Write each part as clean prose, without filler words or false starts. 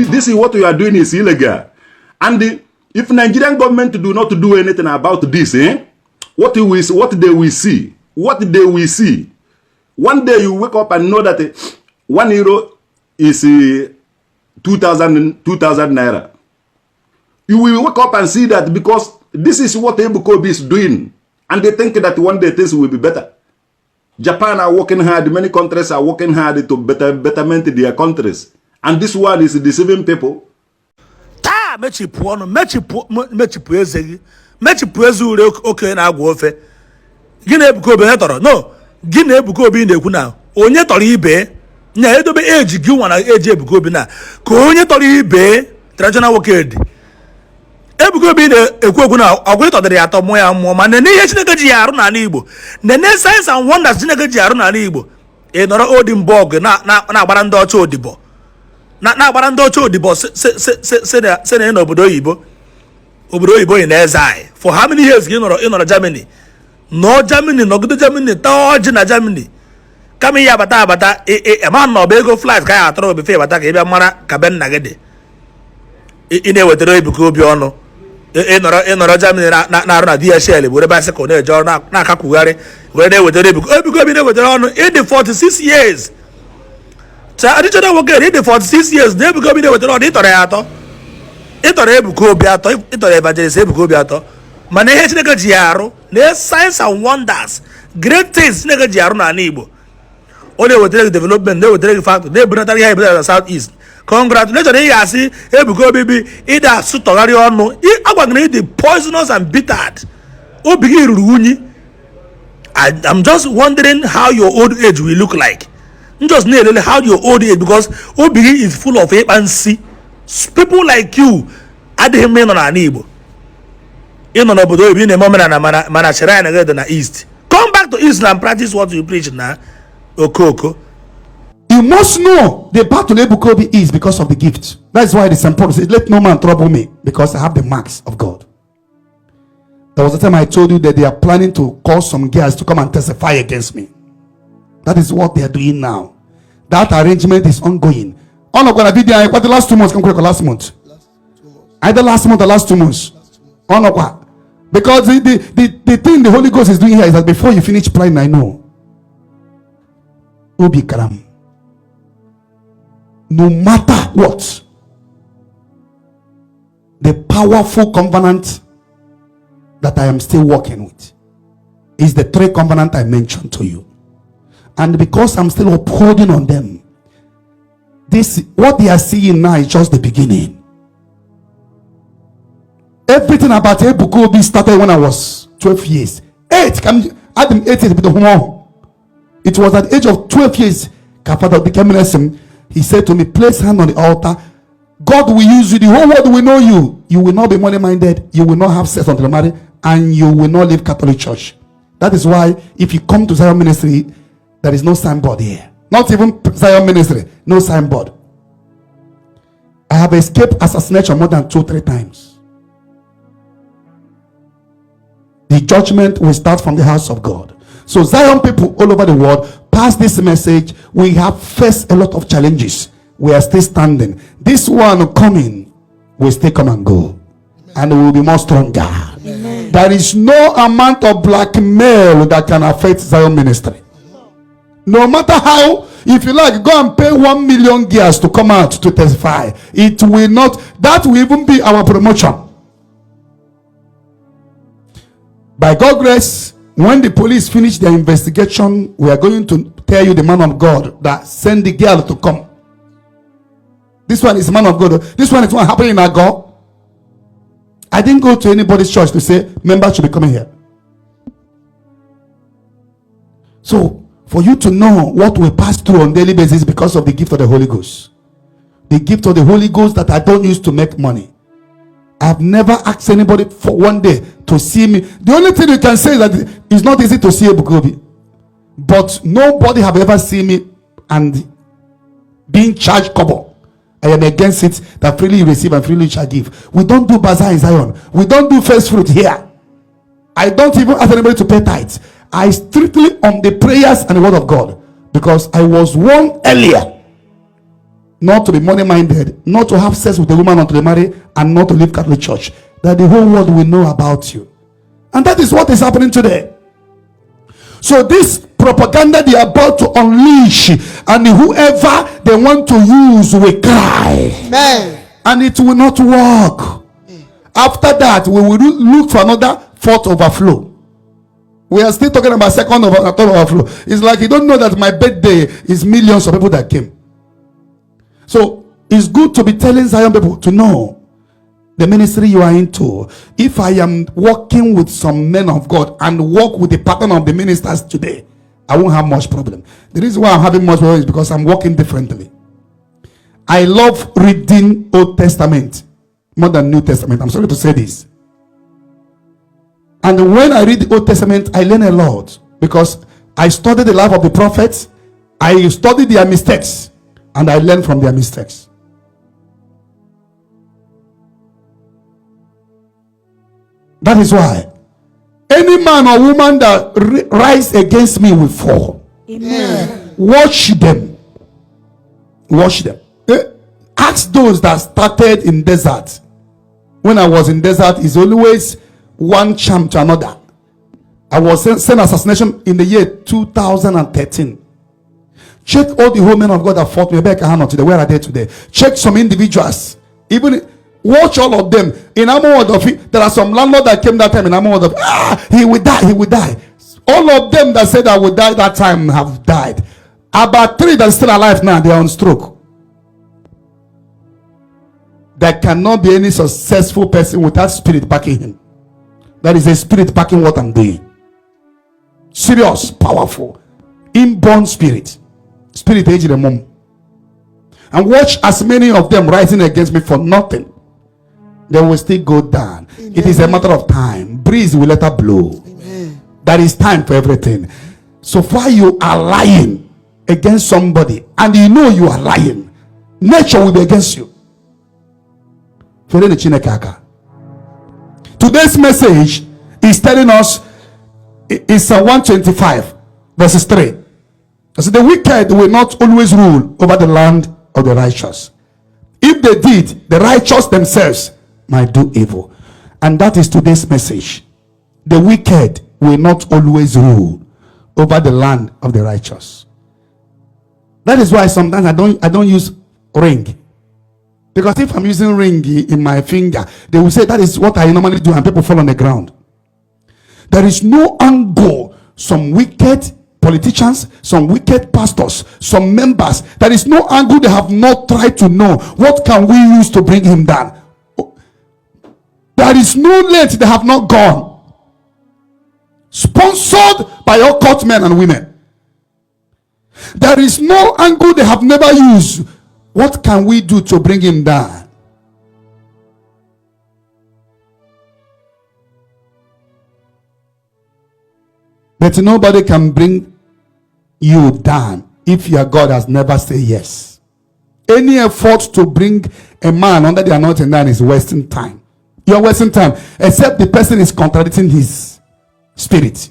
this is what you are doing is illegal. And if Nigerian government do not do anything about this, what they will see, one day you wake up and know that €1 is 2,000 naira. You will wake up and see that because this is what Ebuka Obi is doing, and they think that one day things will be better. Japan are working hard, many countries are working hard to betterment their countries, and this one is deceiving people. Mechipu eze ure oke na agwa ofe gị na-ebuka obi tọrọ no gị na-ebuka obi na-ekwu na onye tọrọ ibe na edobe eji gị nwa na eji ebuka obi na ka onye tọrọ ibe traditional worker ebuka obi na-ekwu okwu na ọgwụ ịtọdịrị ya atọ mụọ ya mmụọ ma nene ihe Chineke ji ya arụ n'ala Igbo nene science and wonders Chineke ji arụ n'ala Igbo ị nọrọ Odinburg na-agbara ndị ọcha odibo na-agbara ndị ọcha odibo se na n'obodo oyibo ị na-eze anyị for how many years gị nọrọ Germany nọ Germany nọgide Germany taa ọjị na Germany kama ihe abata ma na ọba ego flight ka ya atọrọ obefe abata ka ị bịa mara ka be nna gị dị ị na-ewetara Ebuka Obi ọnụ ịnọrọ Germany na-arụ na DHL were bicycle na-eje ọrụ na-akakwugharị were na-ewetara Ebuka Obi na-ewetara ọnụ ịdị 46 years traditional worker ịdị 46 years na Ebuka Obi na-ewetara ọnụ ịtọrọ ya atọ ịtọrọ Ebuka Obi atọ ịtọrọ Evangelist Ebuka Obi atọ mana ihe Chineke ji ya arụ na science and wonders great things Chineke ji arụ n'ala Igbo ọ na-ewetara gị development na-ewetara gị factory na-ebunatara ihe ebunatara na southeast congratulations ị ga-asị Ebuka Obi bi ịdị asụ tọgharị ọnụ agwagana ịdị poisonous and bitter obi gị ruru unyi. I'm just wondering how your old age will look like. Just nearly how your old age, because obi gị is full of ekpansi. People like you adịghị mma ịnọ n'ala Igbo ịnọ n'obodo oyibo na-eme omenala mana chere anyị na na east. Come back to east and practice what you preach na okoko. You must know the battle Ebuka Obi is because of the gift. That's why the St. Paul says, let no man trouble me, because I have the marks of God. There was a time I told you that they are planning to call some guys to come and testify against me. That is what they are doing now. That arrangement is ongoing. I'm not going to be there. What the last 2 months? Last month. Either last month or last 2 months. Because the thing the Holy Ghost is doing here is that before you finish praying, I know. Obi Karam. No matter what, the powerful covenant that I am still working with is the 3 covenants I mentioned to you. And because I'm still upholding on them, this what they are seeing now is just the beginning. Everything about Ebuka Obi started when I was 12 years. 8, add them 8 years. It was at the age of 12 years, Father became lesson. He said to me, place hand on the altar. God will use you. The whole world will know you. You will not be money-minded. You will not have sex until you marry. And you will not leave Catholic Church. That is why if you come to Zion Ministry, there is no signboard here. Not even Zion Ministry. No signboard. I have escaped assassination more than 2-3 times. The judgment will start from the house of God. So Zion people all over the world, pass this message. We have faced a lot of challenges. We are still standing. This one coming will still come and go. And we will be more stronger. Amen. There is no amount of blackmail that can affect Zion ministry. No matter how, if you like, go and pay 1 million gears to come out to testify. It will not, that will even be our promotion. By God's grace, when the police finish their investigation, we are going to tell you the man of God that send the girl to come. This one is man of God. This one is what happened in Ago. I didn't go to anybody's church to say members should be coming here. So, for you to know what we pass through on a daily basis because of the gift of the Holy Ghost. The gift of the Holy Ghost that I don't use to make money. I've never asked anybody for one day to see me. The only thing you can say is that it's not easy to see Ebuka Obi. But nobody have ever seen me and being charged kobo. I am against it, that freely you receive and freely you shall give. We don't do bazaar in Zion. We don't do first fruit here. I don't even ask anybody to pay tithes. I strictly on the prayers and the word of God. Because I was warned earlier not to be money-minded, not to have sex with a woman until they marry, and not to leave Catholic Church. That the whole world will know about you. And that is what is happening today. So this propaganda they are about to unleash, and whoever they want to use will cry. Amen. And it will not work. After that, we will look for another fourth overflow. We are still talking about second or third overflow. It's like you don't know that my birthday is millions of people that came. So it's good to be telling Zion people to know the ministry you are into. If I am working with some men of God and work with the pattern of the ministers today, I won't have much problem. The reason why I'm having much problem is because I'm working differently. I love reading Old Testament more than New Testament. I'm sorry to say this. And when I read the Old Testament, I learn a lot because I study the life of the prophets, I study their mistakes, and I learn from their mistakes. That is why any man or woman that rise against me will fall. Amen. Watch them. Watch them. Ask those that started in desert. When I was in desert, it's always one charm to another. I was sent assassination in the year 2013. Check all the whole men of God that fought me back today. Where are they today? Check some individuals. Even watch all of them. In Amowodofi, there are some landlords that came that time in Amowodofi. He will die, he will die. All of them that said I would die that time have died. About 3 that are still alive now, they are on stroke. There cannot be any successful person without spirit backing him. That is a spirit backing what I'm doing. Serious, powerful, inborn spirit. Spirit age the mom. And watch as many of them rising against me for nothing. They will still go down. Amen. It is a matter of time. Breeze will let her blow. Amen. That is time for everything. So far you are lying against somebody and you know you are lying, nature will be against you. Today's message is telling us, it's Psalm 125 verses 3. So the wicked will not always rule over the land of the righteous. If they did, the righteous themselves might do evil. And that is today's message. The wicked will not always rule over the land of the righteous. That is why sometimes I don't use ring. Because if I'm using ring in my finger, they will say that is what I normally do, and people fall on the ground. There is no angle. Some wicked politicians, some wicked pastors, some members, there is no angle they have not tried to know. What can we use to bring him down? There is no length they have not gone. Sponsored by occult men and women. There is no angle they have never used. What can we do to bring him down? But nobody can bring you down if your God has never said yes. Any effort to bring a man under the anointing down is wasting time. You're wasting time, except the person is contradicting his spirit.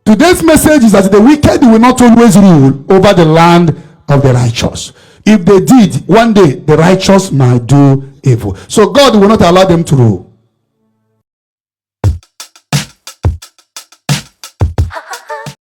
Today's message is that the wicked will not always rule over the land of the righteous. If they did, one day the righteous might do evil. So God will not allow them to rule.